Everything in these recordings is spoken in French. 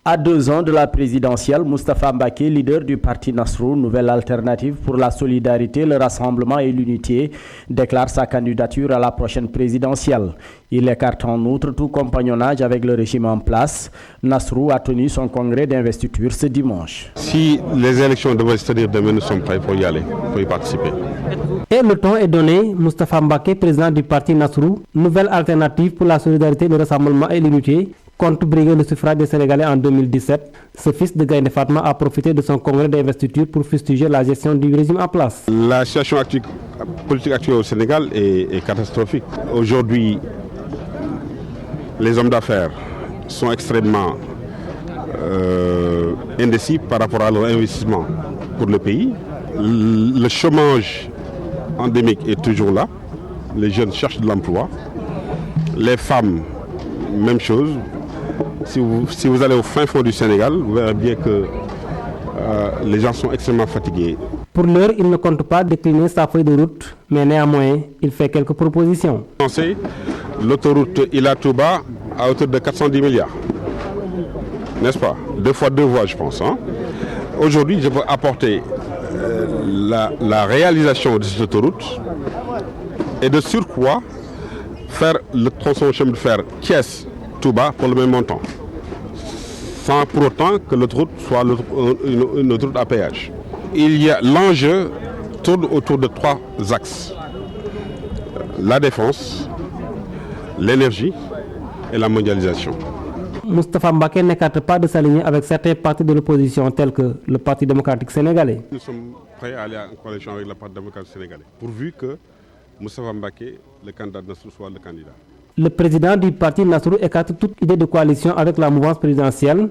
À 2 ans de la présidentielle, Moustapha Mbacké, leader du parti Nasrou, nouvelle alternative pour la solidarité, le rassemblement et l'unité, déclare sa candidature à la prochaine présidentielle. Il écarte en outre tout compagnonnage avec le régime en place. Nasrou a tenu son congrès d'investiture ce dimanche. Si les élections devaient se tenir demain, nous sommes prêts pour y aller, pour y participer. Et le ton est donné. Moustapha Mbacké, président du parti Nasrou, nouvelle alternative pour la solidarité, le rassemblement et l'unité, compte briguer le suffrage des Sénégalais en 2017. Ce fils de Gaïndé Fatma a profité de son congrès d'investiture pour fustiger la gestion du régime en place. La situation politique actuelle au Sénégal est catastrophique. Aujourd'hui, les hommes d'affaires sont extrêmement indécis par rapport à leur investissement pour le pays. Le chômage endémique est toujours là. Les jeunes cherchent de l'emploi. Les femmes, même chose. Si vous allez au fin fond du Sénégal, vous verrez bien que les gens sont extrêmement fatigués. Pour l'heure, il ne compte pas décliner sa feuille de route, mais néanmoins, il fait quelques propositions. L'autoroute Ila-Touba à hauteur de 410 milliards. N'est-ce pas? 2 fois 2 voies, je pense. Aujourd'hui, je peux apporter la réalisation de cette autoroute et de surcroît faire le tronçon chemin de fer Thiès-Touba pour le même montant, sans pour autant que l'autoroute soit une autoroute à péage. L'enjeu tourne autour de 3 axes: la défense, l'énergie et la mondialisation. Moustapha Mbacké n'écarte pas de s'aligner avec certains partis de l'opposition tels que le Parti démocratique sénégalais. Nous sommes prêts à aller en coalition avec le Parti démocratique sénégalais, pourvu que Moustapha Mbacké, le candidat de Nasrou, soit le candidat. Le président du parti Nasrou écarte toute idée de coalition avec la mouvance présidentielle.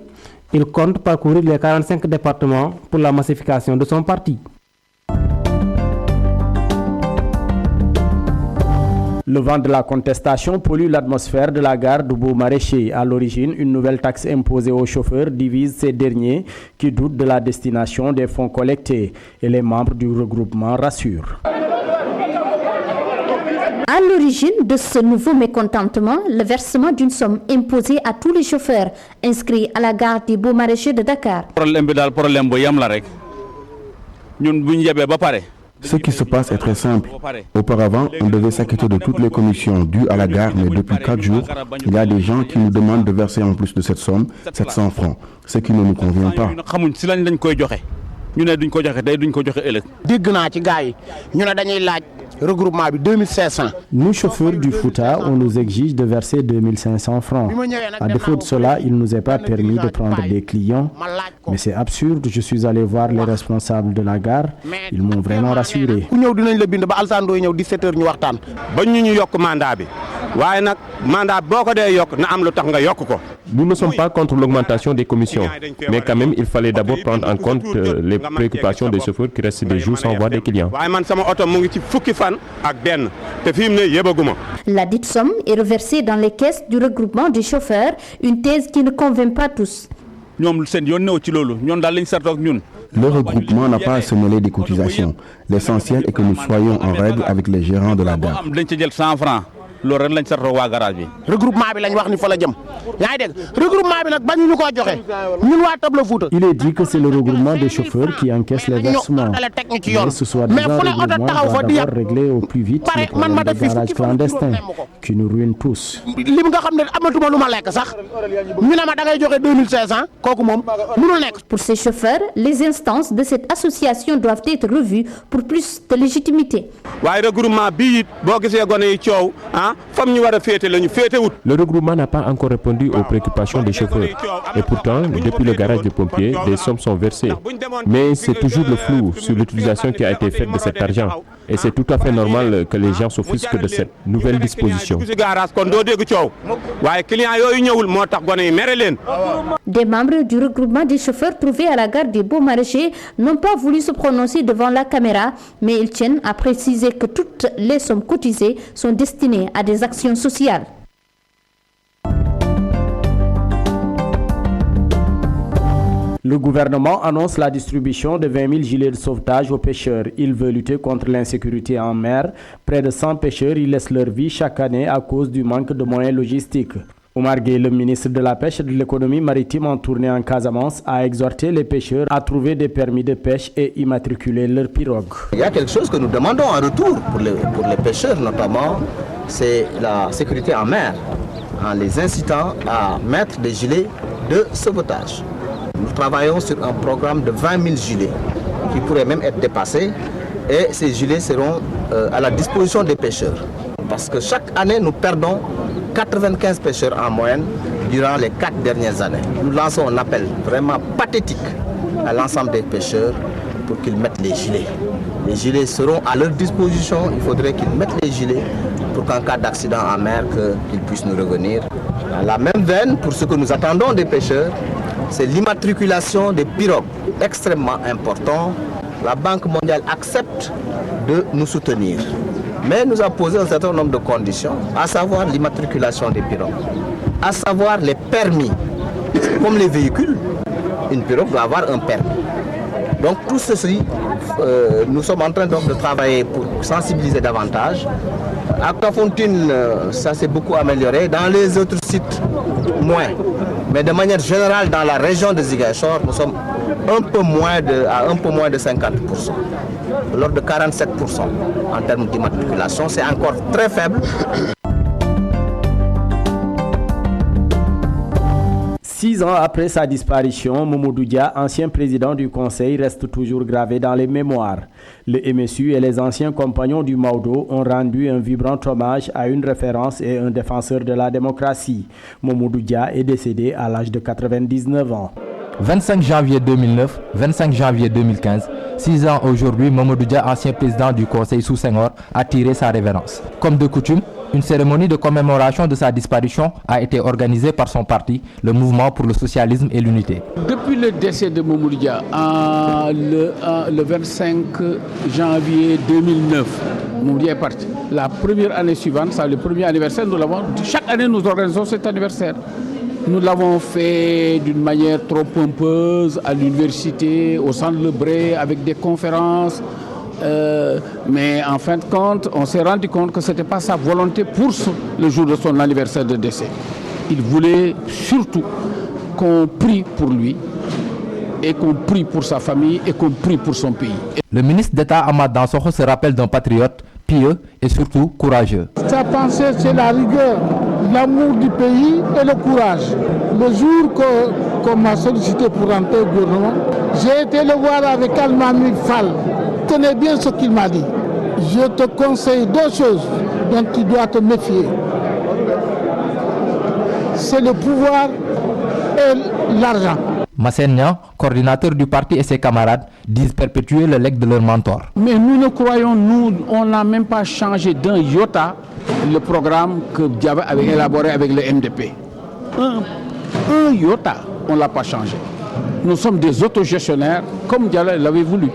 Il compte parcourir les 45 départements pour la massification de son parti. Le vent de la contestation pollue l'atmosphère de la gare de Beaux-Maraîchers. À l'origine, une nouvelle taxe imposée aux chauffeurs divise ces derniers qui doutent de la destination des fonds collectés. Et les membres du regroupement rassurent. À l'origine de ce nouveau mécontentement, le versement d'une somme imposée à tous les chauffeurs inscrits à la gare des Beaux-Maraîchers de Dakar. Ce qui se passe est très simple. Auparavant, on devait s'acquitter de toutes les commissions dues à la gare, mais depuis 4 jours, il y a des gens qui nous demandent de verser en plus de cette somme, 700 francs, ce qui ne nous convient pas. Regroupement 2500. Nous, chauffeurs du Fouta, on nous exige de verser 2500 francs. À défaut de cela, il ne nous est pas permis de prendre des clients. Mais c'est absurde, je suis allé voir les responsables de la gare. Ils m'ont vraiment rassuré. Nous ne sommes pas contre l'augmentation des commissions, mais quand même il fallait d'abord prendre en compte les préoccupations des chauffeurs qui restent des jours sans voir des clients. La dite somme est reversée dans les caisses du regroupement des chauffeurs, une thèse qui ne convainc pas tous. Le regroupement n'a pas à se mêler des cotisations. L'essentiel est que nous soyons en règle avec les gérants de la gare. Regroupement bi lañ wax ni fa la jëm yaay dégg regroupement bi nak bañu ñu ko joxe ñun wa Tableau Fouta. Il est dit que c'est le regroupement des chauffeurs qui encaisse les versements. Mais ce soit déjà regroupement doit d'abord régler au plus vite le problème des garages clandestins qui nous ruinent tous. Lim nga xamné amatuma luma lek sax ñu na ma da ngay joxe 2500 koku mom mënul nek. Pour ces chauffeurs, les instances de cette association doivent être revues pour plus de légitimité. Waay regroupement bi bo gisé gone yi ciow Le regroupement n'a pas encore répondu aux préoccupations des chauffeurs. Et pourtant, depuis le garage des pompiers, des sommes sont versées. Mais c'est toujours le flou sur l'utilisation qui a été faite de cet argent. Et c'est tout à fait normal que les gens s'offusquent de cette nouvelle disposition. Des membres du regroupement des chauffeurs trouvés à la gare des Beaux-Maraîchers n'ont pas voulu se prononcer devant la caméra, mais ils tiennent à préciser que toutes les sommes cotisées sont destinées à des actions sociales. Le gouvernement annonce la distribution de 20 000 gilets de sauvetage aux pêcheurs. Il veut lutter contre l'insécurité en mer. Près de 100 pêcheurs y laissent leur vie chaque année à cause du manque de moyens logistiques. Oumar Gueye, le ministre de la Pêche et de l'économie maritime en tournée en Casamance, a exhorté les pêcheurs à trouver des permis de pêche et immatriculer leurs pirogues. Il y a quelque chose que nous demandons en retour pour les pêcheurs notamment, c'est la sécurité en mer, en les incitant à mettre des gilets de sauvetage. Nous travaillons sur un programme de 20 000 gilets qui pourrait même être dépassé et ces gilets seront à la disposition des pêcheurs. Parce que chaque année, nous perdons 95 pêcheurs en moyenne durant les 4 dernières années. Nous lançons un appel vraiment pathétique à l'ensemble des pêcheurs pour qu'ils mettent les gilets. Les gilets seront à leur disposition, il faudrait qu'ils mettent les gilets pour qu'en cas d'accident en mer, qu'ils puissent nous revenir. Dans la même veine, pour ce que nous attendons des pêcheurs, c'est l'immatriculation des pirogues, extrêmement important. La Banque mondiale accepte de nous soutenir, mais nous a posé un certain nombre de conditions, à savoir l'immatriculation des pirogues, à savoir les permis. Comme les véhicules, une pirogue doit avoir un permis. Donc tout ceci, nous sommes en train donc de travailler pour sensibiliser davantage. À Kafountine, ça s'est beaucoup amélioré. Dans les autres sites, moins. Mais de manière générale, dans la région de Ziguinchor, nous sommes à un peu moins de 50%. Lors de 47% en termes d'immatriculation, c'est encore très faible. 6 ans après sa disparition, Mamadou Dia, ancien président du Conseil, reste toujours gravé dans les mémoires. Le MSU et les anciens compagnons du Maodo ont rendu un vibrant hommage à une référence et un défenseur de la démocratie. Mamadou Dia est décédé à l'âge de 99 ans. 25 janvier 2009, 25 janvier 2015, 6 ans aujourd'hui, Mamadou Dia, ancien président du Conseil sous Senghor, a tiré sa révérence. Comme de coutume, une cérémonie de commémoration de sa disparition a été organisée par son parti, le Mouvement pour le socialisme et l'unité. Depuis le décès de Mamadou Dia, le 25 janvier 2009, Mamadou Dia est parti. La première année suivante, c'est le premier anniversaire, chaque année nous organisons cet anniversaire. Nous l'avons fait d'une manière trop pompeuse à l'université, au centre Lebré, avec des conférences. Mais en fin de compte, on s'est rendu compte que ce n'était pas sa volonté pour le jour de son anniversaire de décès. Il voulait surtout qu'on prie pour lui, et qu'on prie pour sa famille, et qu'on prie pour son pays. Le ministre d'État Ahmad Dansokho se rappelle d'un patriote pieux et surtout courageux. Sa pensée, c'est la rigueur, l'amour du pays et le courage. Le jour qu'on m'a sollicité pour rentrer au gouvernement, j'ai été le voir avec Almami Fall. Tenez bien ce qu'il m'a dit. Je te conseille 2 choses dont tu dois te méfier. C'est le pouvoir et l'argent. Massène, coordinateur du parti, et ses camarades disent perpétuer le legs de leur mentor. Mais nous ne croyons, on n'a même pas changé d'un iota le programme que Diaba avait élaboré avec le MDP. Un iota, on ne l'a pas changé. Nous sommes des autogestionnaires comme Diallo l'avait voulu.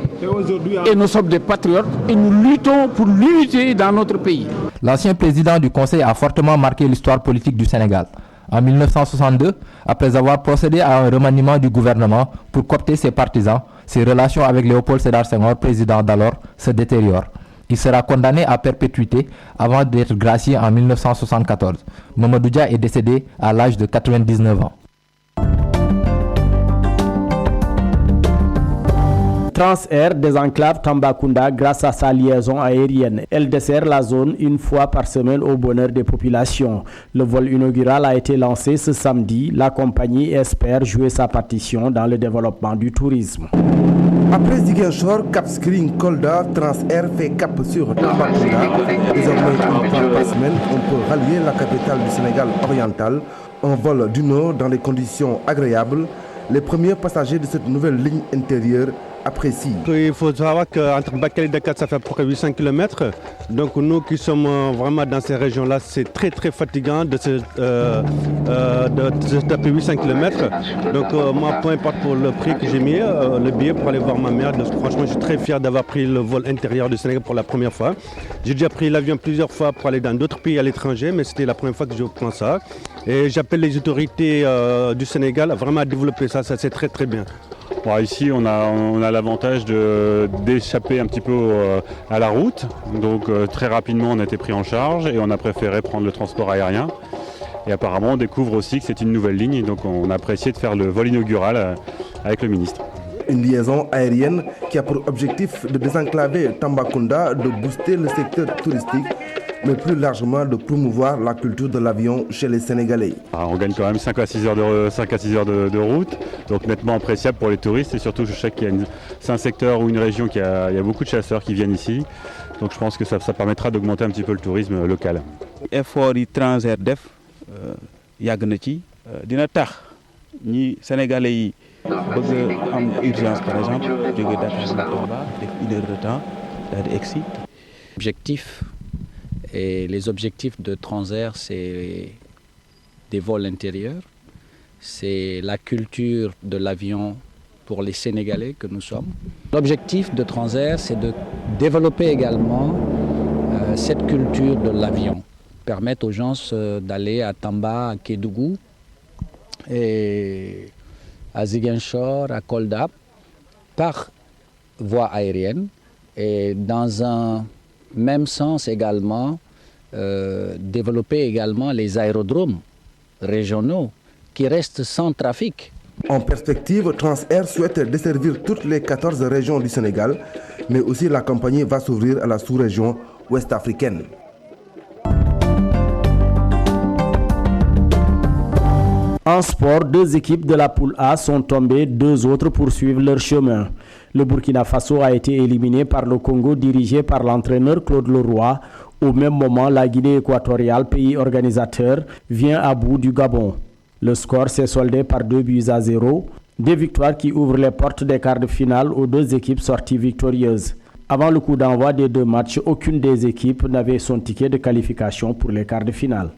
Et nous sommes des patriotes et nous luttons pour l'unité dans notre pays. L'ancien président du Conseil a fortement marqué l'histoire politique du Sénégal. En 1962, après avoir procédé à un remaniement du gouvernement pour coopter ses partisans, ses relations avec Léopold Sédar Senghor, président d'alors, se détériorent. Il sera condamné à perpétuité avant d'être gracié en 1974. Mamadou Dia est décédé à l'âge de 99 ans. Transair désenclave Tambacounda grâce à sa liaison aérienne. Elle dessert la zone une fois par semaine au bonheur des populations. Le vol inaugural a été lancé ce samedi. La compagnie espère jouer sa partition dans le développement du tourisme. Après Ziguinchor, Cap Skirring, Kolda, Transair fait cap sur Tambacounda. Désormais, une fois par semaine, on peut rallier la capitale du Sénégal oriental. Un vol du nord dans des conditions agréables. Les premiers passagers de cette nouvelle ligne intérieure apprécient. Il faut savoir qu'entre Bakel et Dakar, ça fait à peu près 800 km. Donc nous qui sommes vraiment dans ces régions-là, c'est très très fatigant de se taper 800 km. Donc moi, peu importe pour le prix que j'ai mis, le billet pour aller voir ma mère. Donc, franchement, je suis très fier d'avoir pris le vol intérieur du Sénégal pour la première fois. J'ai déjà pris l'avion plusieurs fois pour aller dans d'autres pays à l'étranger, mais c'était la première fois que je prends ça. Et j'appelle les autorités du Sénégal à vraiment développer ça c'est très très bien. Bon, ici on a l'avantage d'échapper un petit peu à la route, donc très rapidement on a été pris en charge et on a préféré prendre le transport aérien. Et apparemment, on découvre aussi que c'est une nouvelle ligne. Et donc, on a apprécié de faire le vol inaugural avec le ministre. Une liaison aérienne qui a pour objectif de désenclaver Tambacounda, de booster le secteur touristique, mais plus largement de promouvoir la culture de l'avion chez les Sénégalais. On gagne quand même 5 à 6 heures de route, donc nettement appréciable pour les touristes. Et surtout, je sais qu'il c'est un secteur ou une région il y a beaucoup de chasseurs qui viennent ici. Donc je pense que ça permettra d'augmenter un petit peu le tourisme local. Effort yi Transair def yàgg na ci dina tax ñi Sénégalais yi bëgg am urgence par exemple jóge Dakar Tamba def 1 heure de temps daal di egsi. Et les objectifs de Transair, c'est des vols intérieurs, c'est la culture de l'avion pour les Sénégalais que nous sommes. L'objectif de Transair, c'est de développer également cette culture de l'avion, permettre aux gens d'aller à Tamba, à Kédougou, et à Ziguinchor, à Kolda, par voie aérienne, et dans un même sens également, développer également les aérodromes régionaux qui restent sans trafic. En perspective, Transair souhaite desservir toutes les 14 régions du Sénégal, mais aussi la compagnie va s'ouvrir à la sous-région ouest-africaine. En sport, 2 équipes de la poule A sont tombées, 2 autres poursuivent leur chemin. Le Burkina Faso a été éliminé par le Congo dirigé par l'entraîneur Claude Leroy. Au même moment, la Guinée équatoriale, pays organisateur, vient à bout du Gabon. Le score s'est soldé par 2-0, des victoires qui ouvrent les portes des quarts de finale aux 2 équipes sorties victorieuses. Avant le coup d'envoi des 2 matchs, aucune des équipes n'avait son ticket de qualification pour les quarts de finale.